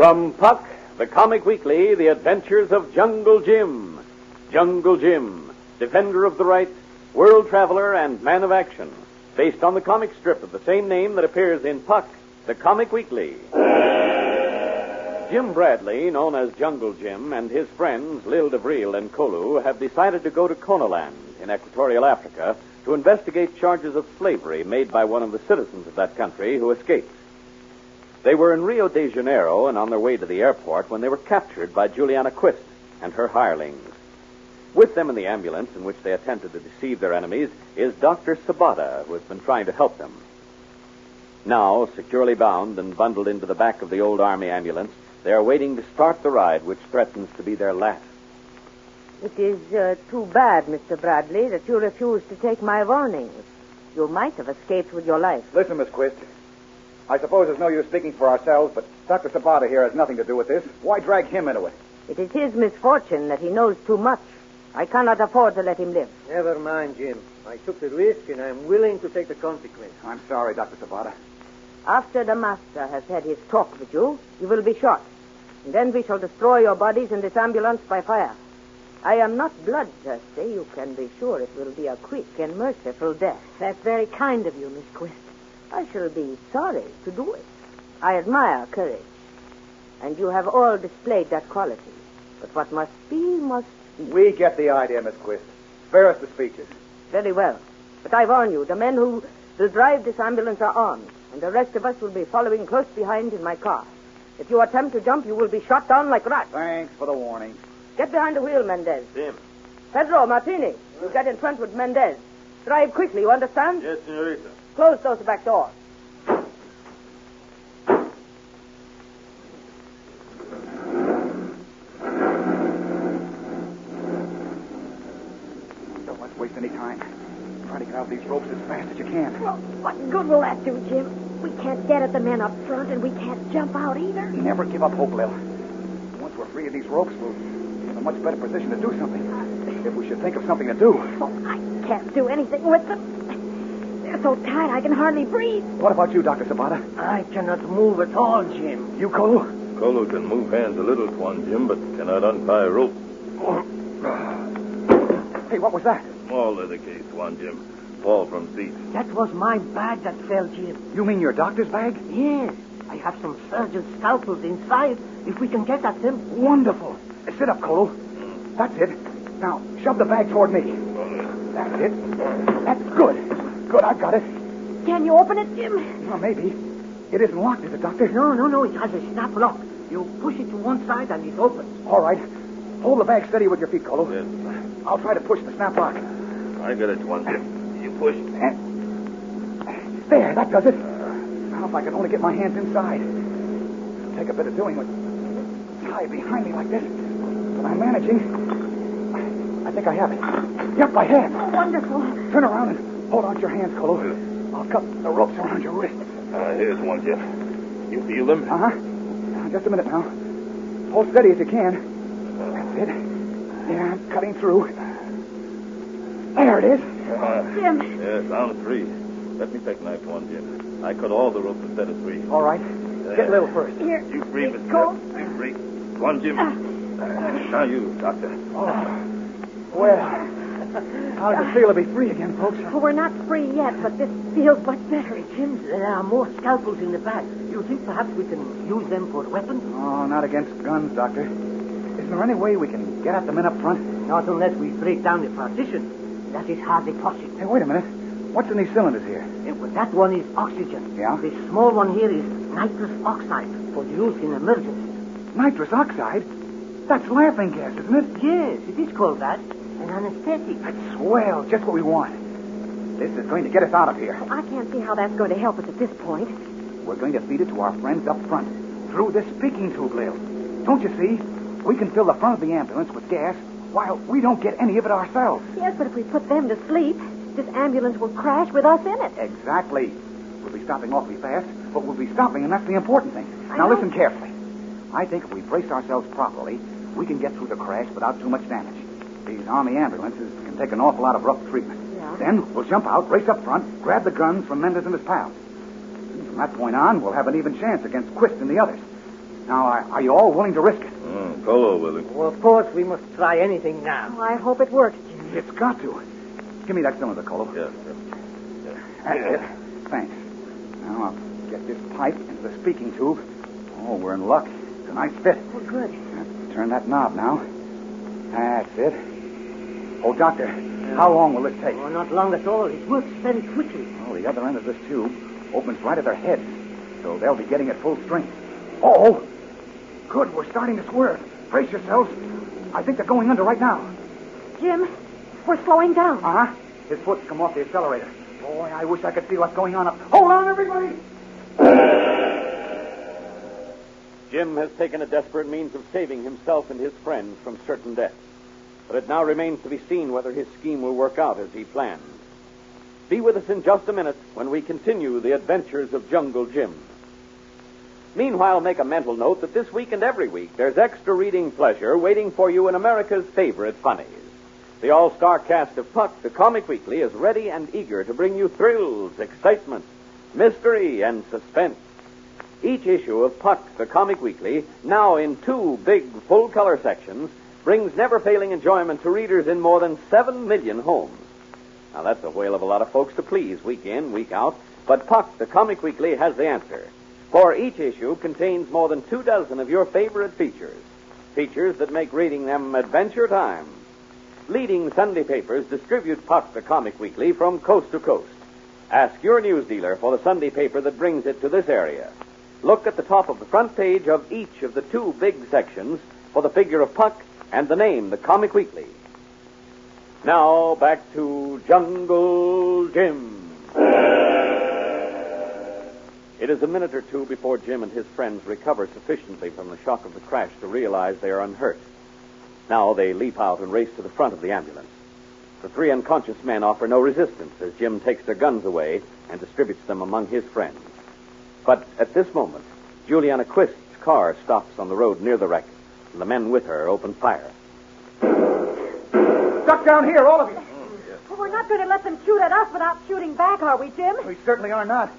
From Puck, the comic weekly, The Adventures of Jungle Jim. Jungle Jim, defender of the right, world traveler, and man of action. Based on the comic strip of the same name that appears in Puck, the comic weekly. Jim Bradley, known as Jungle Jim, and his friends Lil DeVril and Kolu have decided to go to Konoland in Equatorial Africa to investigate charges of slavery made by one of the citizens of that country who escaped. They were in Rio de Janeiro and on their way to the airport when they were captured by Juliana Quist and her hirelings. With them in the ambulance in which they attempted to deceive their enemies is Dr. Sabata, who has been trying to help them. Now, securely bound and bundled into the back of the old army ambulance, they are waiting to start the ride, which threatens to be their last. It is too bad, Mr. Bradley, that you refused to take my warnings. You might have escaped with your life. Listen, Miss Quist. I suppose there's no use speaking for ourselves, but Dr. Sabata here has nothing to do with this. Why drag him into it? It is his misfortune that he knows too much. I cannot afford to let him live. Never mind, Jim. I took the risk, and I'm willing to take the consequence. I'm sorry, Dr. Sabata. After the master has had his talk with you, you will be shot. And then we shall destroy your bodies in this ambulance by fire. I am not bloodthirsty. You can be sure it will be a quick and merciful death. That's very kind of you, Miss Quist. I shall be sorry to do it. I admire courage. And you have all displayed that quality. But what must be, must be. We get the idea, Miss Quist. Spare us the speeches. Very well. But I warn you, the men who will drive this ambulance are armed, and the rest of us will be following close behind in my car. If you attempt to jump, you will be shot down like rats. Thanks for the warning. Get behind the wheel, Mendez. Jim. Pedro, Martini, you get in front with Mendez. Drive quickly, you understand? Yes, senorita. Close those back doors. Don't let's waste any time. Try to get out these ropes as fast as you can. Well, what good will that do, Jim? We can't get at the men up front, and we can't jump out either. Never give up hope, Lil. Once we're free of these ropes, we'll be in a much better position to do something. If we should think of something to do. Oh, I can't do anything with them. They're so tight I can hardly breathe. What about you, Dr. Sabata? I cannot move at all, Jim. You, Kolu? Kolu can move hands a little, Tuan Jim, but cannot untie a rope. Hey, what was that? Small leather case, Tuan Jim. Fall from seat. That was my bag that fell, Jim. You mean your doctor's bag? Yes. I have some surgeon's scalpels inside, if we can get at them. Wonderful. Sit up, Kolu. That's it. Now, shove the bag toward me. That's it. That's good. Good, I've got it. Can you open it, Jim? Well, maybe. It isn't locked, is it, Doctor? No. It has a snap lock. You push it to one side and it opens. All right. Hold the bag steady with your feet, Kolu. Yes. I'll try to push the snap lock. I got it, Tuan Jim. You push. There, that does it. Now, if I can only get my hands inside. It'll take a bit of doing with tie behind me like this. But I'm managing. I think I have it. Yep, I have. Oh, wonderful. Turn around and hold on to your hands, Kolu. I'll cut the ropes around your wrists. Here's one, Jim. You feel them? Uh-huh. Just a minute now. Hold steady as you can. That's it. Yeah, I'm cutting through. There it is. Jim. Yes, on 3. Let me take knife, Tuan Jim. I cut all the ropes instead of 3. All right. Get Lil first. Here. You free, It's Mr. cold. You free. Tuan Jim. Now you, Doctor. Oh. Well, how does it feel to be free again, folks? Oh, we're not free yet, but this feels much better. Jim, there are more scalpels in the bag. You think perhaps we can use them for weapons? Oh, not against guns, Doctor. Isn't there any way we can get at the men up front? Not unless we break down the partition. That is hardly possible. Hey, wait a minute. What's in these cylinders here? Well, that one is oxygen. Yeah? The small one here is nitrous oxide for use in emergency. Nitrous oxide? That's laughing gas, isn't it? Yes, it is called that. An anesthetic. That's swell. Just what we want. This is going to get us out of here. I can't see how that's going to help us at this point. We're going to feed it to our friends up front through this speaking tube, Lil. Don't you see? We can fill the front of the ambulance with gas while we don't get any of it ourselves. Yes, but if we put them to sleep, this ambulance will crash with us in it. Exactly. We'll be stopping awfully fast, but we'll be stopping, and that's the important thing. I Now, know. listen carefully. I think if we brace ourselves properly, we can get through the crash without too much damage. These Army ambulances can take an awful lot of rough treatment. Yeah. Then we'll jump out, race up front, grab the guns from Mendez and his pals. And from that point on, we'll have an even chance against Quist and the others. Now, are you all willing to risk it? Colo willing. Well, of course, we must try anything now. Oh, I hope it works, Jim. It's got to. Give me that cylinder, Colo. Yes. That's it. Thanks. Now, I'll get this pipe into the speaking tube. Oh, we're in luck. It's a nice fit. Oh, good. Turn that knob now. That's it. Oh, Doctor, how long will this take? Oh, not long at all. It works very quickly. Oh, the other end of this tube opens right at their heads, so they'll be getting at full strength. Oh! Good, we're starting to swerve. Brace yourselves. I think they're going under right now. Jim, we're slowing down. Uh-huh. His foot's come off the accelerator. Boy, I wish I could see what's going on up. Hold on, everybody! Jim has taken a desperate means of saving himself and his friends from certain death. But it now remains to be seen whether his scheme will work out as he planned. Be with us in just a minute when we continue the adventures of Jungle Jim. Meanwhile, make a mental note that this week and every week there's extra reading pleasure waiting for you in America's favorite funnies. The all-star cast of Puck, the Comic Weekly, is ready and eager to bring you thrills, excitement, mystery, and suspense. Each issue of Puck, the Comic Weekly, now in 2 big full-color sections, brings never-failing enjoyment to readers in more than 7 million homes. Now, that's a whale of a lot of folks to please week in, week out, but Puck, the Comic Weekly, has the answer. For each issue contains more than 24 of your favorite features. Features that make reading them adventure time. Leading Sunday papers distribute Puck, the Comic Weekly, from coast to coast. Ask your news dealer for the Sunday paper that brings it to this area. Look at the top of the front page of each of the 2 big sections for the figure of Puck and the name, the Comic Weekly. Now, back to Jungle Jim. It is a minute or 2 before Jim and his friends recover sufficiently from the shock of the crash to realize they are unhurt. Now they leap out and race to the front of the ambulance. The 3 unconscious men offer no resistance as Jim takes their guns away and distributes them among his friends. But at this moment, Juliana Quist's car stops on the road near the wreck, and the men with her open fire. Duck down here, all of you. Well, we're not going to let them shoot at us without shooting back, are we, Jim? We certainly are not.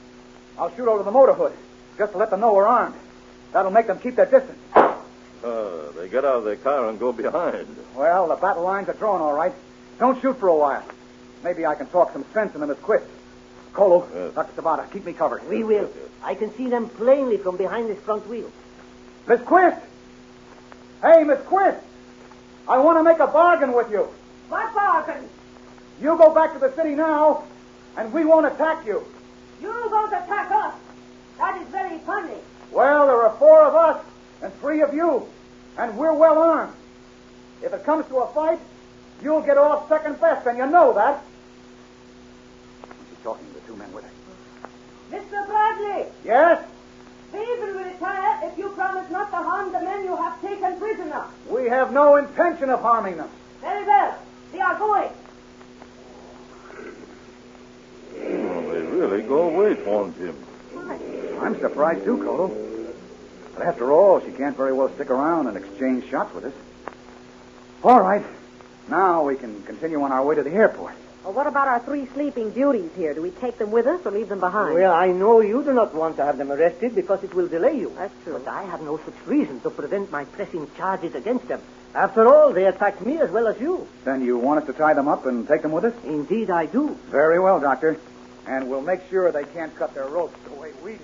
I'll shoot over the motor hood, just to let them know we're armed. That'll make them keep their distance. They get out of their car and go behind. Well, the battle lines are drawn all right. Don't shoot for a while. Maybe I can talk some sense into Miss Quist. Colo, Yes. Dr. Tabata, keep me covered. We will. I can see them plainly from behind this front wheel. Miss Quist! Hey, Miss Quist! I want to make a bargain with you. What bargain? You go back to the city now, and we won't attack you. You won't attack us. That is very funny. Well, there are 4 of us and 3 of you, and we're well armed. If it comes to a fight, you'll get off second best, and you know that. She's talking to the 2 men with her. Mr. Bradley, Yes? we will retire if you promise not to harm the men you have taken prisoner. We have no intention of harming them. Very well. We are going. They really go away, Swan Jim. I'm surprised, too, Colo. But after all, she can't very well stick around and exchange shots with us. All right. Now we can continue on our way to the airport. Well, what about our 3 sleeping beauties here? Do we take them with us or leave them behind? Well, I know you do not want to have them arrested because it will delay you. That's true. But I have no such reason to prevent my pressing charges against them. After all, they attacked me as well as you. Then you want us to tie them up and take them with us? Indeed, I do. Very well, Doctor. And we'll make sure they can't cut their ropes the way we did.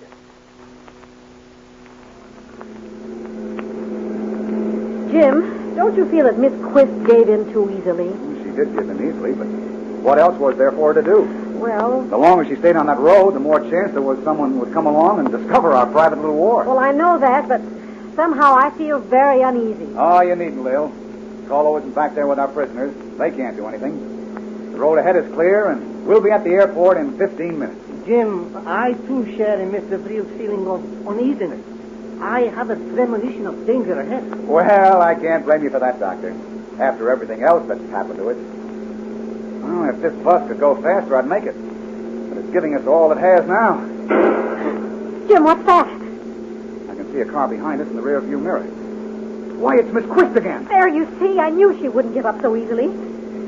Jim, don't you feel that Miss Quist gave in too easily? She did give in easily, but what else was there for her to do? Well, The longer she stayed on that road, the more chance there was someone would come along and discover our private little war. I know that, but somehow I feel very uneasy. Oh, you needn't, Lil. Colo isn't back there with our prisoners. They can't do anything. The road ahead is clear, and we'll be at the airport in 15 minutes. Jim, I too share in Mr. Vreel's feeling of uneasiness. I have a premonition of danger ahead. Well, I can't blame you for that, Doctor. After everything else that's happened to us. Well, if this bus could go faster, I'd make it. But it's giving us all it has now. Jim, what's that? I can see a car behind us in the rearview mirror. Why, it's Miss Quist again. There, you see, I knew she wouldn't give up so easily.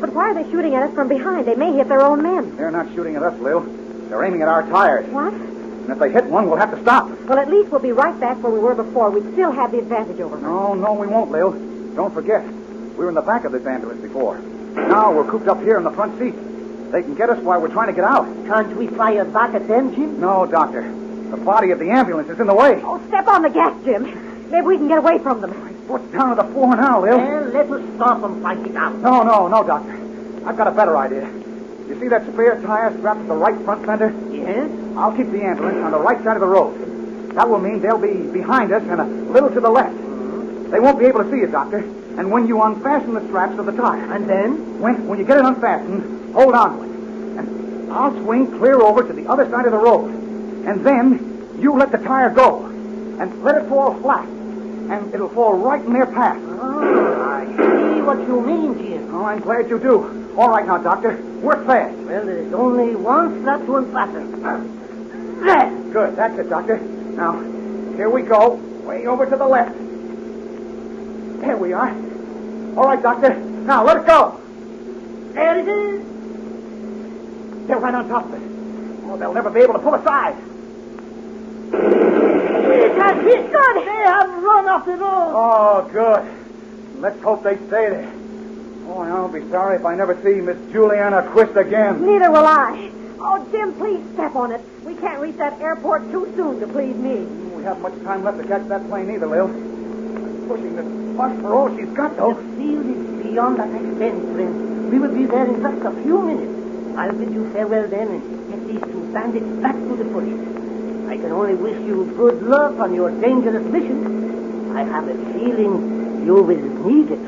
But why are they shooting at us from behind? They may hit their own men. They're not shooting at us, Lil. They're aiming at our tires. What? And if they hit one, we'll have to stop. Well, at least we'll be right back where we were before. We'd still have the advantage over them. No, we won't, Lil. Don't forget, we were in the back of this ambulance before. Now we're cooped up here in the front seat. They can get us while we're trying to get out. Can't we fire back at them, Jim? No, Doctor. The body of the ambulance is in the way. Oh, step on the gas, Jim. Maybe we can get away from them. My foot's down to the floor now, Lil. Well, let us stop and fight it out. No, Doctor. I've got a better idea. You see that spare tire strapped to the right front fender? Yes? I'll keep the ambulance on the right side of the road. That will mean they'll be behind us and a little to the left. They won't be able to see it, Doctor. And when you unfasten the straps of the tire... And then? When you get it unfastened, hold on to it. And I'll swing clear over to the other side of the road. And then you let the tire go. And let it fall flat. And it'll fall right in their path. Oh, I see what you mean, Jim. Oh, I'm glad you do. All right now, Doctor. Work fast. Well, there's only one strap to unfasten. There. Good. That's it, Doctor. Now, here we go. Way over to the left. There we are. All right, Doctor. Now, let it go. There it is. They're right on top of it. Oh, they'll never be able to pull aside. He's good. They have run off the road. Oh, good. Let's hope they stay there. Oh, I'll be sorry if I never see Miss Juliana Quist again. Neither will I. Oh, Jim, please step on it. We can't reach that airport too soon to please me. We haven't much time left to catch that plane either, Lil. Pushing this bus for all she's got, though. The field is beyond that extent, friend. We will be there in just a few minutes. I'll bid you farewell then and get these two bandits back to the police. I can only wish you good luck on your dangerous mission. I have a feeling you will need it.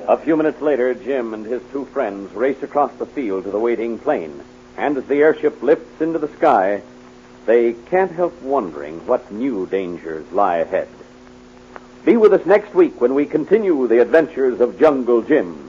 A few minutes later, Jim and his two friends race across the field to the waiting plane. And as the airship lifts into the sky, they can't help wondering what new dangers lie ahead. Be with us next week when we continue the adventures of Jungle Jim.